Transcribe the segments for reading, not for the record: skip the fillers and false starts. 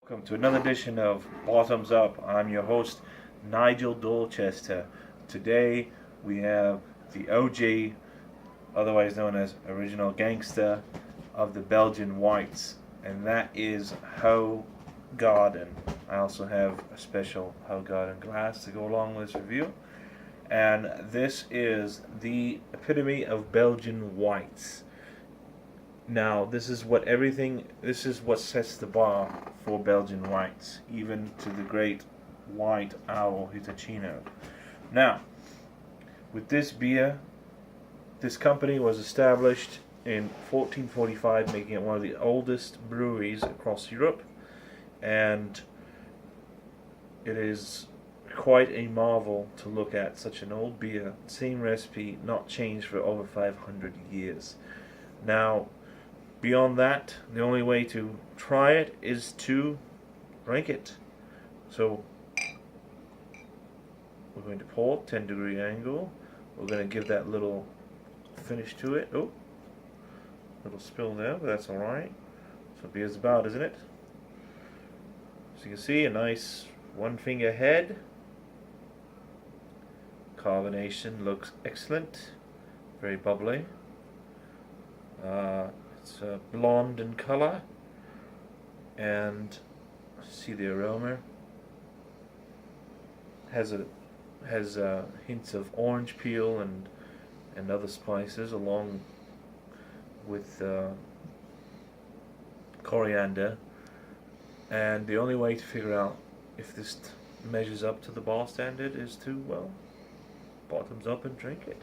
Welcome to another edition of Bottoms Up. I'm your host, Nigel Dorchester. Today we have the OG, otherwise known as original gangster of the Belgian whites, and that is Hoegaarden. I also have a special Hoegaarden glass to go along with this review, and this is the epitome of Belgian whites. Now, this is what sets the bar for Belgian whites, even to the great white owl Hitachino. Now, with this beer, this company was established in 1445, making it one of the oldest breweries across Europe, and it is quite a marvel to look at such an old beer, same recipe, not changed for over 500 years. Now, beyond that, the only way to try it is to drink it. So we're going to pour 10-degree angle. We're going to give that little finish to it. Oh, little spill there, but that's alright. That's what beer's about, isn't it? So you can see a nice one finger head. Carbonation looks excellent. Very bubbly. It's blonde in color, and see the aroma. Has hints of orange peel and other spices, along with coriander. And the only way to figure out if this measures up to the bar standard is to, well, bottoms up and drink it.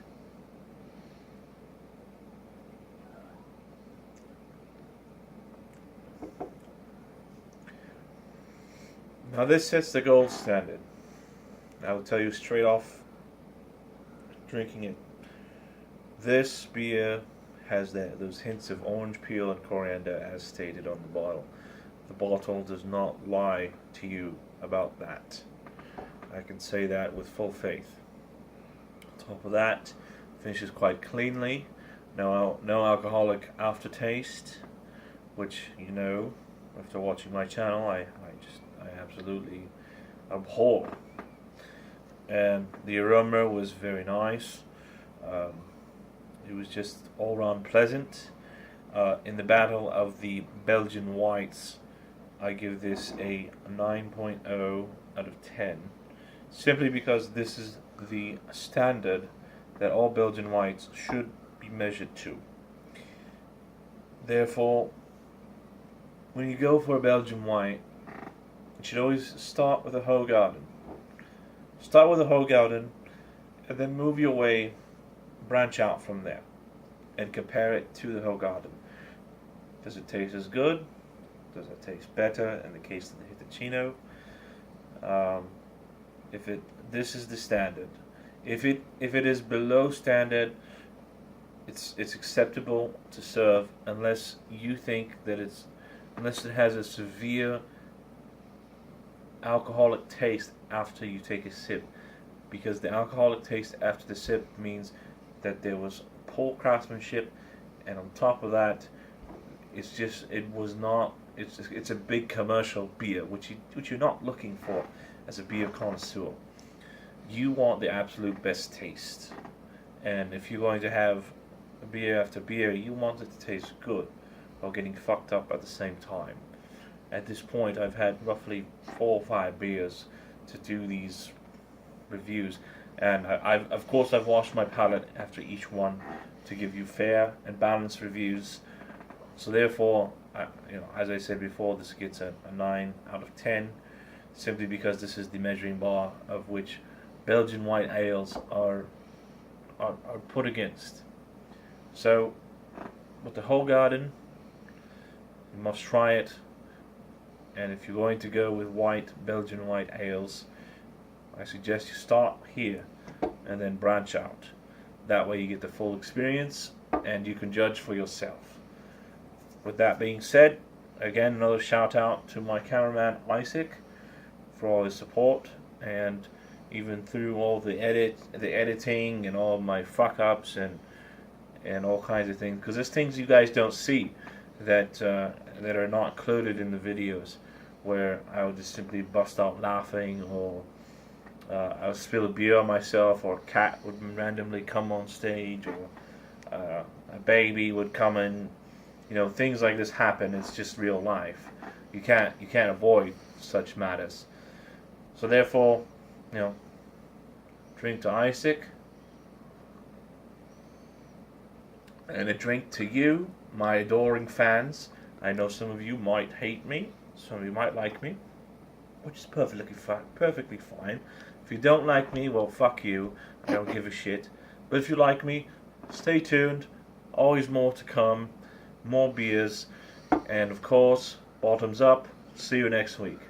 Now this sets the gold standard. I will tell you straight off, drinking it. This beer has those hints of orange peel and coriander as stated on the bottle. The bottle does not lie to you about that. I can say that with full faith. On top of that, finishes quite cleanly. No alcoholic aftertaste, which you know after watching my channel I absolutely abhor. And the aroma was very nice. It was just all round pleasant. In the battle of the Belgian whites, I give this a 9.0 out of 10, simply because this is the standard that all Belgian whites should be measured to. Therefore, when you go for a Belgian white, you should always start with a Hoegaarden. Start with a Hoegaarden, and then move your way, branch out from there, and compare it to the Hoegaarden. Does it taste as good? Does it taste better? In the case of the Hitachino, this is the standard. If it is below standard, it's acceptable to serve unless you think that unless it has a severe alcoholic taste after you take a sip, because the alcoholic taste after the sip means that there was poor craftsmanship, and on top of that, it's a big commercial beer, which you're not looking for as a beer connoisseur. You want the absolute best taste, and if you're going to have beer after beer, you want it to taste good while getting fucked up at the same time. At this point, I've had roughly 4 or 5 beers to do these reviews, and of course I've washed my palate after each one to give you fair and balanced reviews. So therefore, as I said before, this gets a 9 out of 10, simply because this is the measuring bar of which Belgian white ales are put against. So with the Hoegaarden, you must try it. And if you're going to go with Belgian white ales, I suggest you start here and then branch out. That way you get the full experience and you can judge for yourself. With that being said, again, another shout out to my cameraman Isaac for all his support, and even through all the editing and all of my fuck ups and all kinds of things, because there's things you guys don't see that are not included in the videos. where I would just simply bust out laughing, or I would spill a beer on myself, or a cat would randomly come on stage, or a baby would come in. Things like this happen. It's just real life. You can't avoid such matters. So therefore, drink to Isaac, and a drink to you, my adoring fans. I know some of you might hate me, some of you might like me, which is perfectly fine. If you don't like me, well, fuck you. I don't give a shit. But if you like me, stay tuned. Always more to come. More beers. And of course, bottoms up. See you next week.